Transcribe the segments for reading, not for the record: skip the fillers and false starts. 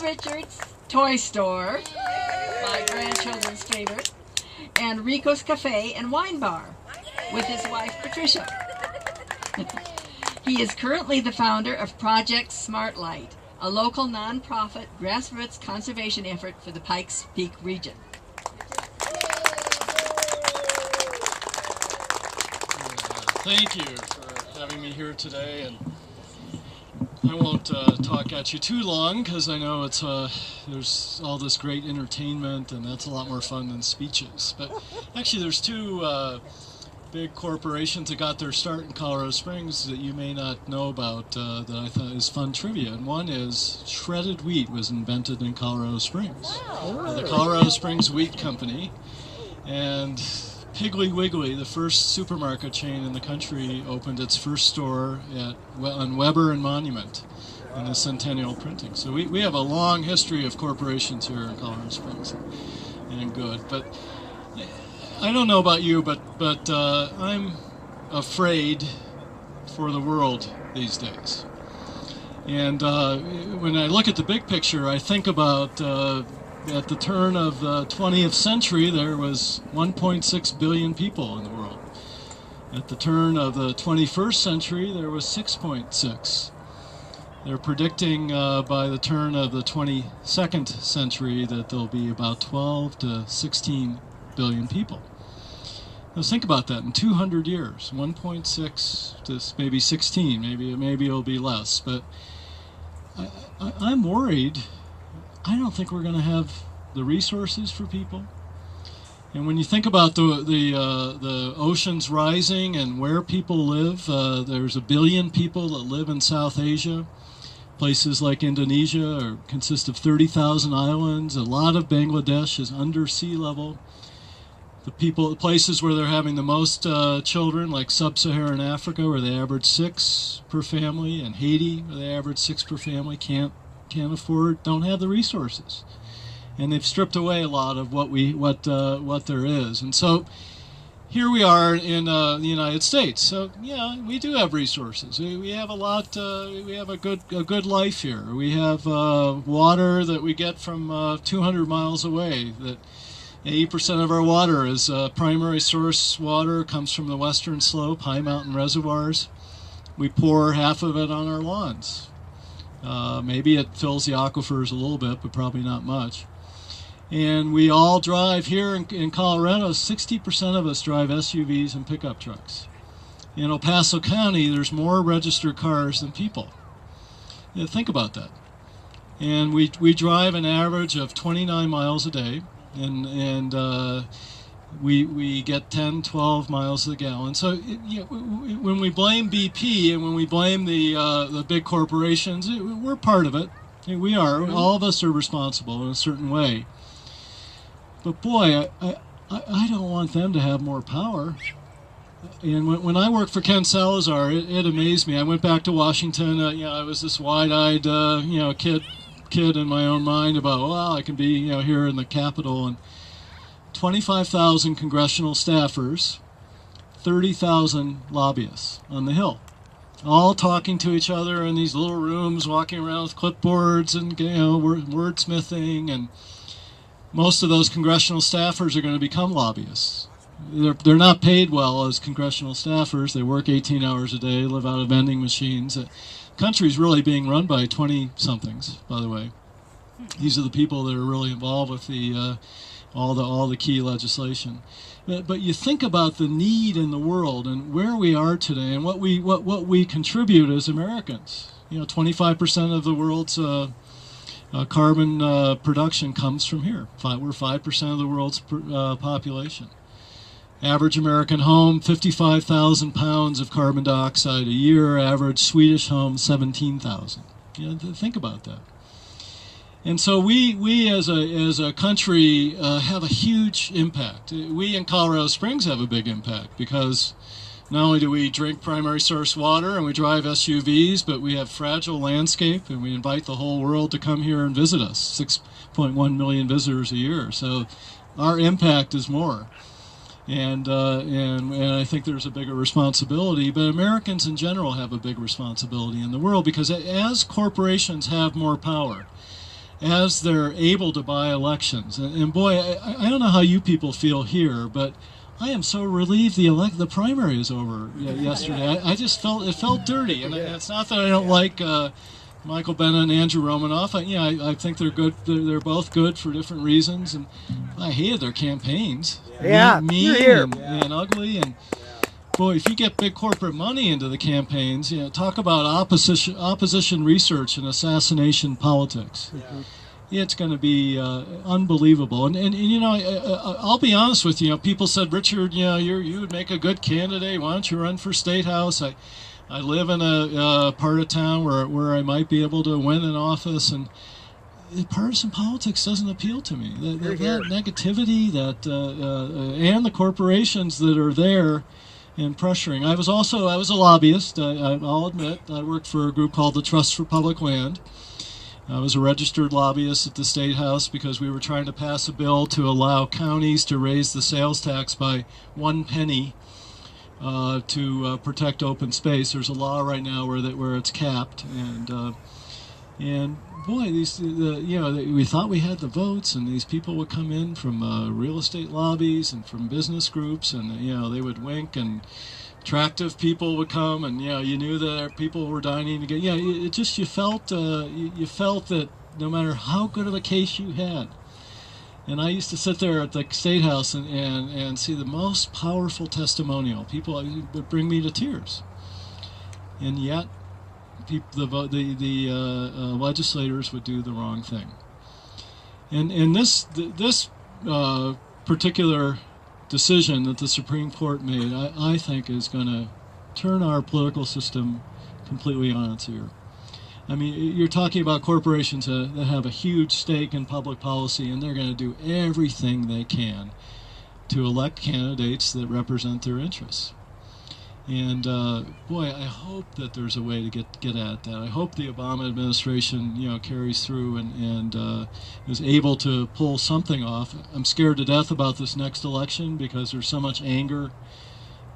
Richards Toy Store, my grandchildren's favorite, and Rico's Cafe and Wine Bar with his wife Patricia. He is currently the founder of Project Smart Light, a local nonprofit grassroots conservation effort for the Pikes Peak region. Thank you for having me here today, and I won't talk at you too long because I know it's there's all this great entertainment, and that's a lot more fun than speeches. But actually, there's two big corporations that got their start in Colorado Springs that you may not know about that I thought is fun trivia. And one is shredded wheat was invented in Colorado Springs. Wow. The Colorado Springs Wheat Company, and Piggly Wiggly, the first supermarket chain in the country, opened its first store on Weber and Monument in the Centennial Printing. So we have a long history of corporations here in Colorado Springs, and good. But I don't know about you, but I'm afraid for the world these days. And when I look at the big picture, I think about at the turn of the 20th century, there was 1.6 billion people in the world. At the turn of the 21st century, there was 6.6. They're predicting by the turn of the 22nd century that there'll be about 12 to 16 billion people. Now think about that. In 200 years, 1.6 to maybe 16, maybe it'll be less. But I'm worried. I don't think we're going to have the resources for people. And when you think about the oceans rising and where people live, there's 1 billion people that live in South Asia. Places like Indonesia consist of 30,000 islands. A lot of Bangladesh is under sea level. The places where they're having the most children, like sub-Saharan Africa, where they average 6 per family, and Haiti, where they average 6 per family, can't afford, don't have the resources, and they've stripped away a lot of what there is. And so here we are in the United States. So yeah, we do have resources. We have a lot. We have a good life here. We have water that we get from 200 miles away. That 80% of our water is primary source water, comes from the western slope, high mountain reservoirs. We pour half of it on our lawns. Maybe it fills the aquifers a little bit, but probably not much. And we all drive here in Colorado. 60% of us drive SUVs and pickup trucks. In El Paso County, there's more registered cars than people. Yeah, think about that. And we drive an average of 29 miles a day, and we get 10, 12 miles a gallon. So when we blame BP and when we blame the big corporations, we're part of it. We are. All of us are responsible in a certain way. But boy, I don't want them to have more power. And when I worked for Ken Salazar, it amazed me. I went back to Washington. I was this wide-eyed, kid in my own mind about, well, I can be, here in the Capitol, and 25,000 congressional staffers, 30,000 lobbyists on the Hill, all talking to each other in these little rooms, walking around with clipboards and wordsmithing. And most of those congressional staffers are going to become lobbyists. They're not paid well as congressional staffers. They work 18 hours a day, live out of vending machines. The country's really being run by 20-somethings, by the way. These are the people that are really involved with all the key legislation. But you think about the need in the world and where we are today and what we contribute as Americans. 25% of the world's carbon production comes from here. We're 5% of the world's population. Average American home, 55,000 pounds of carbon dioxide a year. Average Swedish home, 17,000. Think about that. And so we as a country have a huge impact. We in Colorado Springs have a big impact because not only do we drink primary source water and we drive SUVs, but we have fragile landscape, and we invite the whole world to come here and visit us. 6.1 million visitors a year. So our impact is more. And I think there's a bigger responsibility, but Americans in general have a big responsibility in the world, because as corporations have more power, as they're able to buy elections. And boy, I don't know how you people feel here, but I am so relieved the primary is over yesterday. I just it felt dirty, and it's not that I don't like Michael Bennet and Andrew Romanoff. I think they're good. They're both good for different reasons, and I hated their campaigns. Yeah, mean and ugly, and boy, if you get big corporate money into the campaigns, talk about opposition research and assassination politics. It's going to be unbelievable. And I'll be honest with you. People said, Richard, you would make a good candidate. Why don't you run for state house? I live in a part of town where I might be able to win an office, and partisan politics doesn't appeal to me. That negativity, and the corporations that are there and pressuring. I was a lobbyist. I'll admit, I worked for a group called the Trust for Public Land. I was a registered lobbyist at the State House because we were trying to pass a bill to allow counties to raise the sales tax by 1 penny to protect open space. There's a law right now where it's capped, and boy, we thought we had the votes, and these people would come in from real estate lobbies and from business groups, and they would wink, and attractive people would come, and you knew that people were dining to get. It just you felt that no matter how good of a case you had. And I used to sit there at the State House and see the most powerful testimonial. People would bring me to tears, and yet the legislators would do the wrong thing. And this particular decision that the Supreme Court made, I think, is going to turn our political system completely on its ear. I mean, you're talking about corporations that have a huge stake in public policy, and they're going to do everything they can to elect candidates that represent their interests. And boy, I hope that there's a way to get at that. I hope the Obama administration, carries through and is able to pull something off. I'm scared to death about this next election because there's so much anger.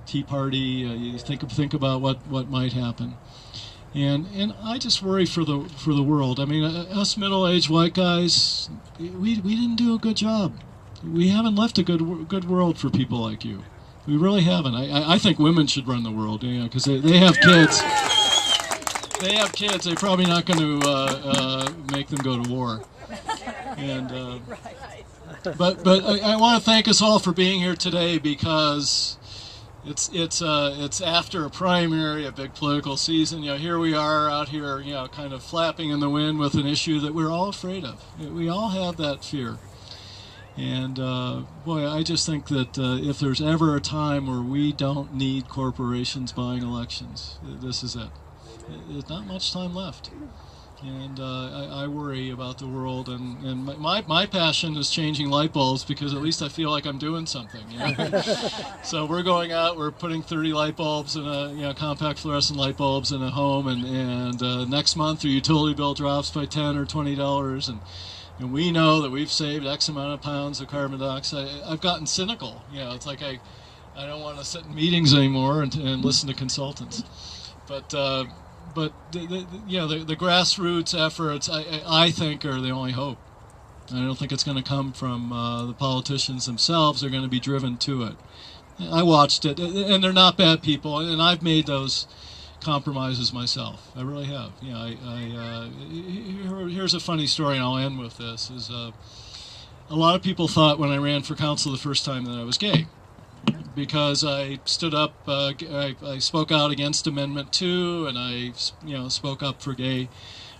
Tea Party, you think about what might happen. And I just worry for the world. I mean, us middle-aged white guys, we didn't do a good job. We haven't left a good world for people like you. We really haven't. I think women should run the world, because they have kids. They have kids. They're probably not going to make them go to war. And but I want to thank us all for being here today, because it's after a primary, a big political season. Here we are out here, kind of flapping in the wind with an issue that we're all afraid of. We all have that fear. And boy, I just think that if there's ever a time where we don't need corporations buying elections, this is it. There's not much time left. And I worry about the world, and my passion is changing light bulbs, because at least I feel like I'm doing something. So we're going out, we're putting 30 light bulbs in a compact fluorescent light bulbs in a home, and next month your utility bill drops by $10 or $20, and we know that we've saved X amount of pounds of carbon dioxide. I've gotten cynical. It's like I don't want to sit in meetings anymore and listen to consultants. But the grassroots efforts, I think, are the only hope. I don't think it's going to come from the politicians themselves. They're going to be driven to it. I watched it, and they're not bad people, and I've made those compromises myself. I really have. Here's a funny story, and I'll end with this. A lot of people thought when I ran for council the first time that I was gay, because I stood up, I spoke out against Amendment 2, and I spoke up for gay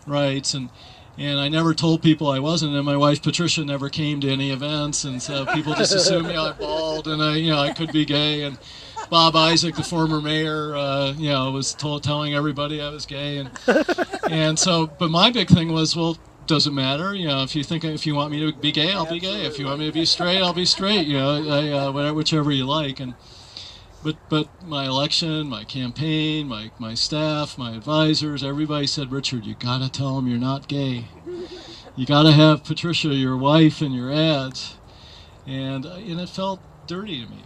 rights, and I never told people I wasn't, and my wife Patricia never came to any events, and so people just assumed I'm bald, and I could be gay, and Bob Isaac, the former mayor, was telling everybody I was gay, and so, but my big thing was, well, does it matter? If you want me to be gay, I'll be gay. If you want me to be straight, I'll be straight. Whichever you like. But my election, my campaign, my staff, my advisors, everybody said, Richard, you got to tell them you're not gay. You got to have Patricia, your wife, in your ads, and it felt dirty to me.